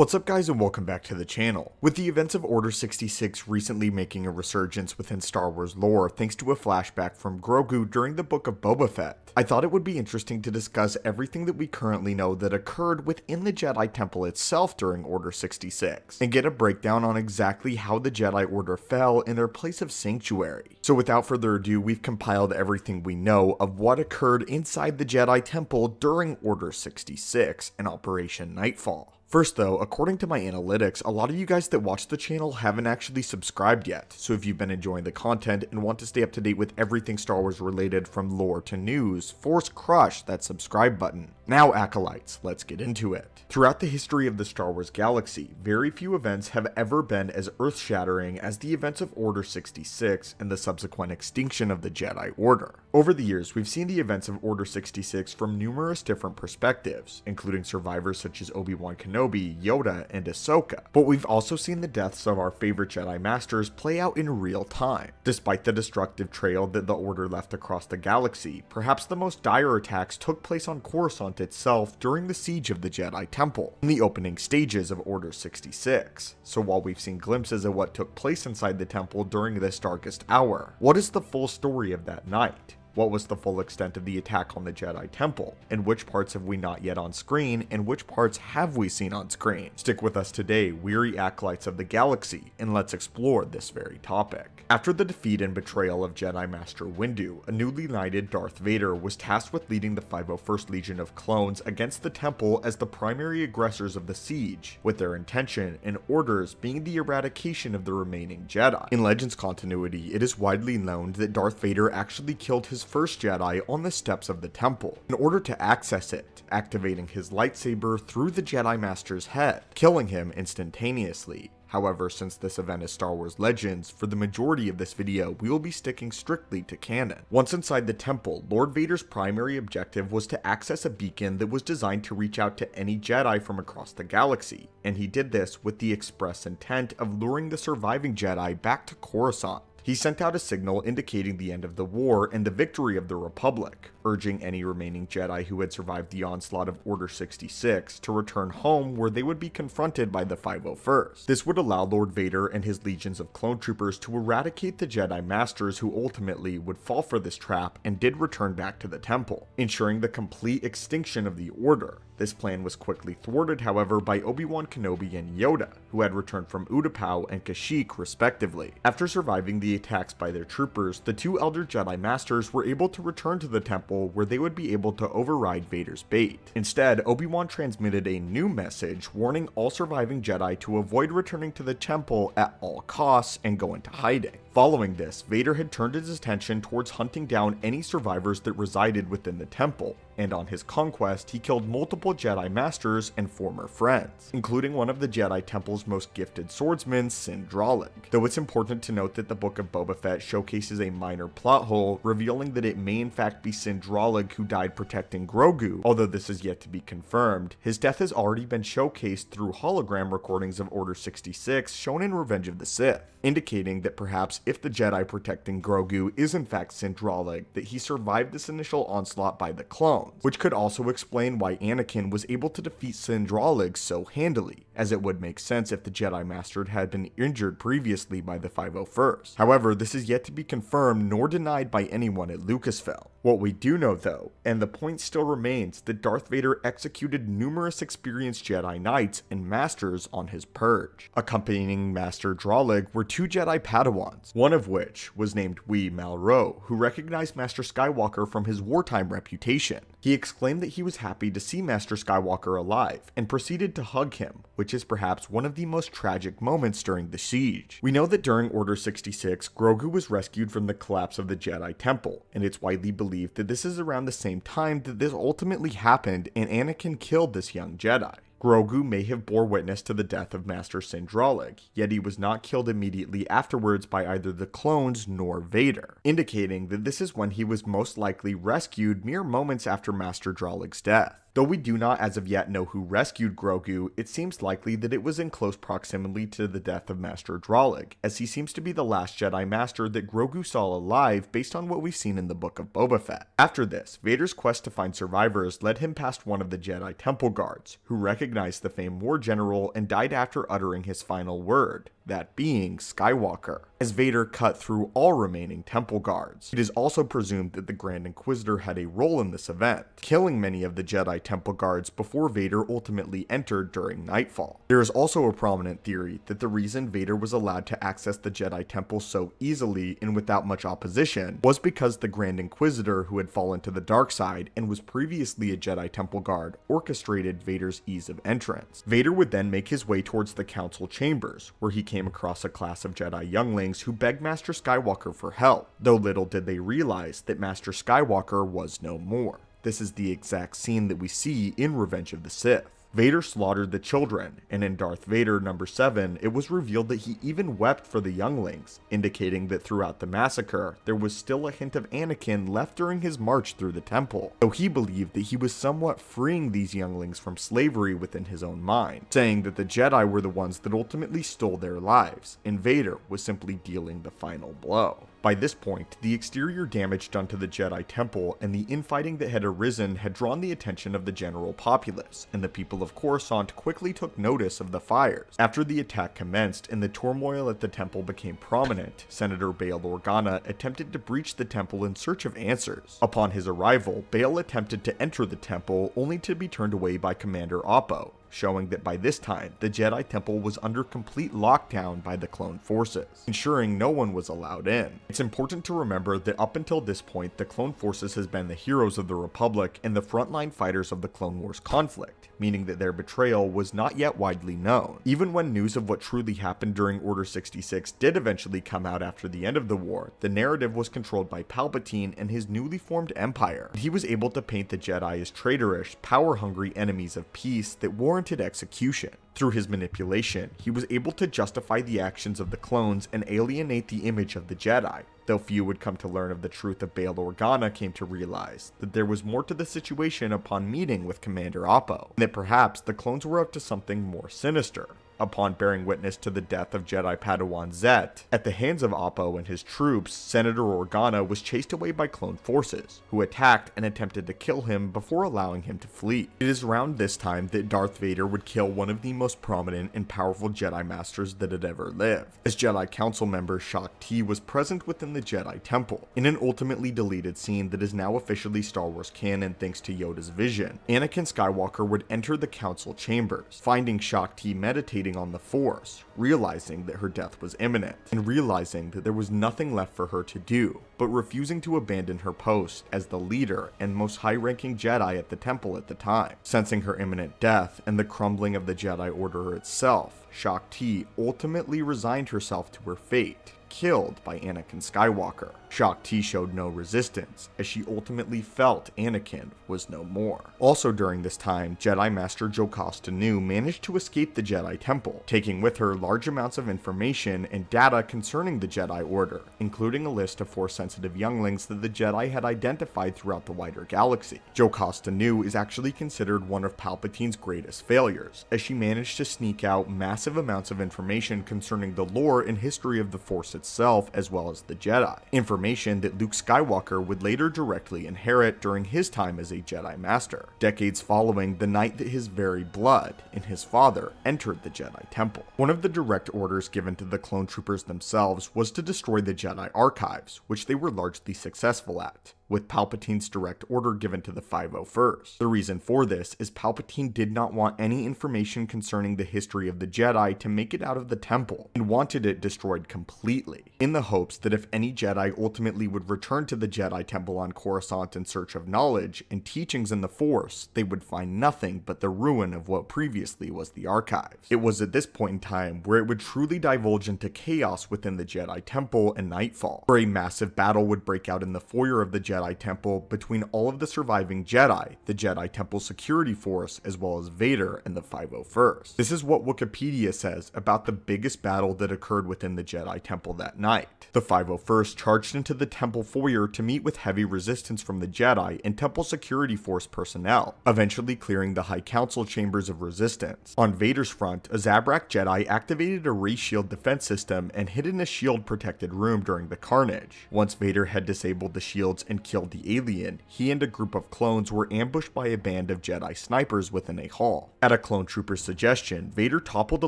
What's up guys and welcome back to the channel. With the events of Order 66 recently making a resurgence within Star Wars lore thanks to a flashback from Grogu during the book of Boba Fett, I thought it would be interesting to discuss everything that we currently know that occurred within the Jedi Temple itself during Order 66, and get a breakdown on exactly how the Jedi Order fell in their place of sanctuary. So without further ado, we've compiled everything we know of what occurred inside the Jedi Temple during Order 66 and Operation Nightfall. First though, according to my analytics, a lot of you guys that watch the channel haven't actually subscribed yet, so if you've been enjoying the content and want to stay up to date with everything Star Wars related from lore to news, force crush that subscribe button. Now acolytes, let's get into it. Throughout the history of the Star Wars galaxy, very few events have ever been as earth-shattering as the events of Order 66 and the subsequent extinction of the Jedi Order. Over the years, we've seen the events of Order 66 from numerous different perspectives, including survivors such as Obi-Wan Kenobi, Yoda, and Ahsoka, but we've also seen the deaths of our favorite Jedi Masters play out in real time. Despite the destructive trail that the Order left across the galaxy, perhaps the most dire attacks took place on Coruscant itself during the siege of the Jedi Temple, in the opening stages of Order 66. So while we've seen glimpses of what took place inside the temple during this darkest hour, what is the full story of that night? What was the full extent of the attack on the Jedi Temple, and which parts have we not yet on screen, and which parts have we seen on screen? Stick with us today, weary acolytes of the galaxy, and let's explore this very topic. After the defeat and betrayal of Jedi Master Windu, a newly knighted Darth Vader was tasked with leading the 501st Legion of Clones against the Temple as the primary aggressors of the siege, with their intention and orders being the eradication of the remaining Jedi. In Legends continuity, it is widely known that Darth Vader actually killed his first Jedi on the steps of the temple in order to access it, activating his lightsaber through the Jedi Master's head, killing him instantaneously. However, since this event is Star Wars Legends, for the majority of this video, we will be sticking strictly to canon. Once inside the temple, Lord Vader's primary objective was to access a beacon that was designed to reach out to any Jedi from across the galaxy, and he did this with the express intent of luring the surviving Jedi back to Coruscant. He sent out a signal indicating the end of the war and the victory of the Republic, urging any remaining Jedi who had survived the onslaught of Order 66 to return home where they would be confronted by the 501st. This would allow Lord Vader and his legions of clone troopers to eradicate the Jedi Masters who ultimately would fall for this trap and did return back to the temple, ensuring the complete extinction of the Order. This plan was quickly thwarted, however, by Obi-Wan Kenobi and Yoda, who had returned from Utapau and Kashyyyk respectively. After surviving the attacks by their troopers, the two Elder Jedi Masters were able to return to the temple where they would be able to override Vader's bait. Instead, Obi-Wan transmitted a new message warning all surviving Jedi to avoid returning to the temple at all costs and go into hiding. Following this, Vader had turned his attention towards hunting down any survivors that resided within the temple, and on his conquest, he killed multiple Jedi Masters and former friends, including one of the Jedi Temple's most gifted swordsmen, Sindralig. Though it's important to note that the Book of Boba Fett showcases a minor plot hole, revealing that it may in fact be Sindralig who died protecting Grogu, although this is yet to be confirmed. His death has already been showcased through hologram recordings of Order 66 shown in Revenge of the Sith, indicating that perhaps if the Jedi protecting Grogu is in fact Sindralig, that he survived this initial onslaught by the clones, which could also explain why Anakin was able to defeat Sindralig so handily, as it would make sense if the Jedi Master had been injured previously by the 501st. However, this is yet to be confirmed nor denied by anyone at Lucasfilm. What we do know though, and the point still remains, that Darth Vader executed numerous experienced Jedi Knights and Masters on his purge. Accompanying Master Dralig were two Jedi Padawans, one of which was named Wee Malro, who recognized Master Skywalker from his wartime reputation. He exclaimed that he was happy to see Master Skywalker alive, and proceeded to hug him, which is perhaps one of the most tragic moments during the siege. We know that during Order 66, Grogu was rescued from the collapse of the Jedi Temple, and it's widely believed that this is around the same time that this ultimately happened and Anakin killed this young Jedi. Grogu may have bore witness to the death of Master Sindralig, yet he was not killed immediately afterwards by either the clones nor Vader, indicating that this is when he was most likely rescued mere moments after Master Dralig's death. Though we do not as of yet know who rescued Grogu, it seems likely that it was in close proximity to the death of Master Dralik, as he seems to be the last Jedi Master that Grogu saw alive based on what we've seen in the Book of Boba Fett. After this, Vader's quest to find survivors led him past one of the Jedi Temple Guards, who recognized the famed war general and died after uttering his final word, that being Skywalker, as Vader cut through all remaining Temple Guards. It is also presumed that the Grand Inquisitor had a role in this event, killing many of the Jedi Temple Guards before Vader ultimately entered during Nightfall. There is also a prominent theory that the reason Vader was allowed to access the Jedi Temple so easily and without much opposition was because the Grand Inquisitor, who had fallen to the dark side and was previously a Jedi Temple Guard, orchestrated Vader's ease of entrance. Vader would then make his way towards the Council Chambers, where he came across a class of Jedi younglings who begged Master Skywalker for help, though little did they realize that Master Skywalker was no more. This is the exact scene that we see in Revenge of the Sith. Vader slaughtered the children, and in Darth Vader number 7, it was revealed that he even wept for the younglings, indicating that throughout the massacre, there was still a hint of Anakin left during his march through the temple, though he believed that he was somewhat freeing these younglings from slavery within his own mind, saying that the Jedi were the ones that ultimately stole their lives, and Vader was simply dealing the final blow. By this point, the exterior damage done to the Jedi Temple and the infighting that had arisen had drawn the attention of the general populace, and the people of Coruscant quickly took notice of the fires. After the attack commenced and the turmoil at the temple became prominent, Senator Bail Organa attempted to breach the temple in search of answers. Upon his arrival, Bail attempted to enter the temple only to be turned away by Commander Oppo, showing that by this time, the Jedi Temple was under complete lockdown by the clone forces, ensuring no one was allowed in. It's important to remember that up until this point, the clone forces has been the heroes of the Republic and the frontline fighters of the Clone Wars conflict, meaning that their betrayal was not yet widely known. Even when news of what truly happened during Order 66 did eventually come out after the end of the war, the narrative was controlled by Palpatine and his newly formed empire. He was able to paint the Jedi as traitorous, power-hungry enemies of peace that warranted execution. Through his manipulation, he was able to justify the actions of the clones and alienate the image of the Jedi, though few would come to learn of the truth of Bail Organa came to realize that there was more to the situation upon meeting with Commander Oppo, and that perhaps the clones were up to something more sinister. Upon bearing witness to the death of Jedi Padawan Zet at the hands of Oppo and his troops, Senator Organa was chased away by clone forces, who attacked and attempted to kill him before allowing him to flee. It is around this time that Darth Vader would kill one of the most prominent and powerful Jedi Masters that had ever lived, as Jedi Council member Shaak Ti was present within the Jedi Temple. In an ultimately deleted scene that is now officially Star Wars canon thanks to Yoda's vision, Anakin Skywalker would enter the Council Chambers, finding Shaak Ti meditating on the Force, realizing that her death was imminent, and realizing that there was nothing left for her to do, but refusing to abandon her post as the leader and most high-ranking Jedi at the temple at the time. Sensing her imminent death and the crumbling of the Jedi Order itself, Shaak Ti ultimately resigned herself to her fate, killed by Anakin Skywalker. Shaak Ti showed no resistance, as she ultimately felt Anakin was no more. Also during this time, Jedi Master Jocasta Nu managed to escape the Jedi Temple, taking with her large amounts of information and data concerning the Jedi Order, including a list of Force-sensitive younglings that the Jedi had identified throughout the wider galaxy. Jocasta Nu is actually considered one of Palpatine's greatest failures, as she managed to sneak out massive amounts of information concerning the lore and history of the Force itself as well as the Jedi. Information that Luke Skywalker would later directly inherit during his time as a Jedi Master, decades following the night that his very blood and his father entered the Jedi Temple. One of the direct orders given to the clone troopers themselves was to destroy the Jedi archives, which they were largely successful at, with Palpatine's direct order given to the 501st. The reason for this is Palpatine did not want any information concerning the history of the Jedi to make it out of the temple, and wanted it destroyed completely, in the hopes that if any Jedi ultimately would return to the Jedi Temple on Coruscant in search of knowledge and teachings in the Force, they would find nothing but the ruin of what previously was the archives. It was at this point in time where it would truly divulge into chaos within the Jedi Temple and Nightfall, where a massive battle would break out in the foyer of the Jedi Jedi Temple between all of the surviving Jedi, the Jedi Temple security force, as well as Vader and the 501st. This is what Wikipedia says about the biggest battle that occurred within the Jedi Temple that night. The 501st charged into the temple foyer to meet with heavy resistance from the Jedi and Temple security force personnel, eventually clearing the High Council chambers of resistance. On Vader's front, a Zabrak Jedi activated a ray shield defense system and hid in a shield-protected room during the carnage. Once Vader had disabled the shields and killed the alien, he and a group of clones were ambushed by a band of Jedi snipers within a hall. At a clone trooper's suggestion, Vader toppled a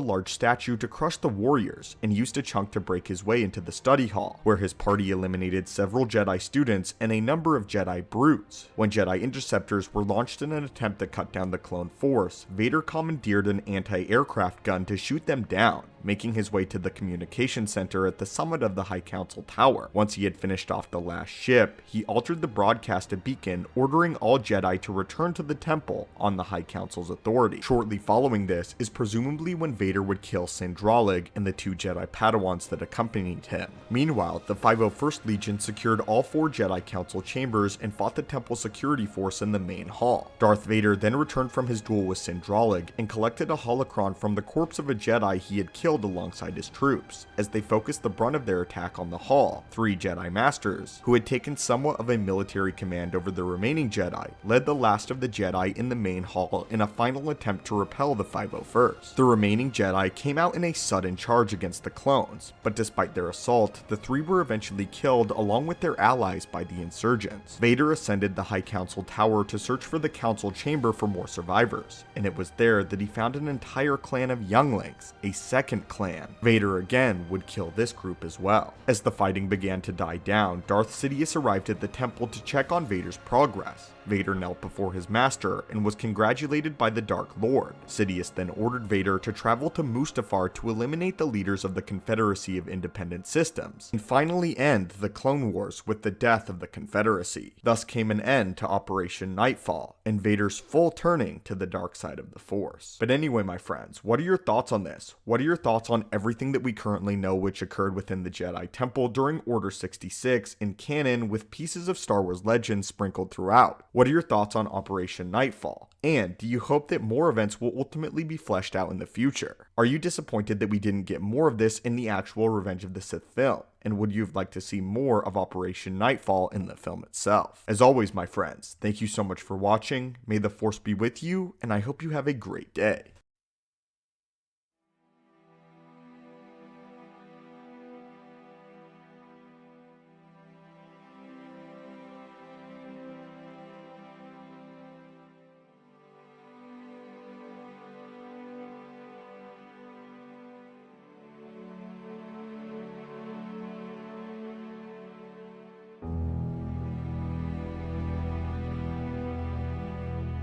large statue to crush the warriors and used a chunk to break his way into the study hall, where his party eliminated several Jedi students and a number of Jedi brutes. When Jedi interceptors were launched in an attempt to cut down the clone force, Vader commandeered an anti-aircraft gun to shoot them down, making his way to the communication center at the summit of the High Council Tower. Once he had finished off the last ship, he altered the broadcast to beacon, ordering all Jedi to return to the temple on the High Council's authority. Shortly following this is presumably when Vader would kill Sandralig and the 2 Jedi Padawans that accompanied him. Meanwhile, the 501st Legion secured all 4 Jedi Council chambers and fought the temple security force in the main hall. Darth Vader then returned from his duel with Sandralig and collected a holocron from the corpse of a Jedi he had killed alongside his troops. As they focused the brunt of their attack on the hall, 3 Jedi Masters, who had taken somewhat of a military command over the remaining Jedi, led the last of the Jedi in the main hall in a final attempt to repel the 501st. The remaining Jedi came out in a sudden charge against the clones, but despite their assault, the 3 were eventually killed along with their allies by the insurgents. Vader ascended the High Council Tower to search for the Council Chamber for more survivors, and it was there that he found an entire clan of younglings, a second clan. Vader again would kill this group as well. As the fighting began to die down, Darth Sidious arrived at the temple to check on Vader's progress. Vader knelt before his master and was congratulated by the Dark Lord. Sidious then ordered Vader to travel to Mustafar to eliminate the leaders of the Confederacy of Independent Systems, and finally end the Clone Wars with the death of the Confederacy. Thus came an end to Operation Nightfall, and Vader's full turning to the dark side of the Force. But anyway, my friends, what are your thoughts on this? What are your thoughts on everything that we currently know which occurred within the Jedi Temple during Order 66 in canon, with pieces of Star Wars legends sprinkled throughout? What are your thoughts on Operation Nightfall? And do you hope that more events will ultimately be fleshed out in the future? Are you disappointed that we didn't get more of this in the actual Revenge of the Sith film? And would you have liked to see more of Operation Nightfall in the film itself? As always, my friends, thank you so much for watching. May the Force be with you, and I hope you have a great day.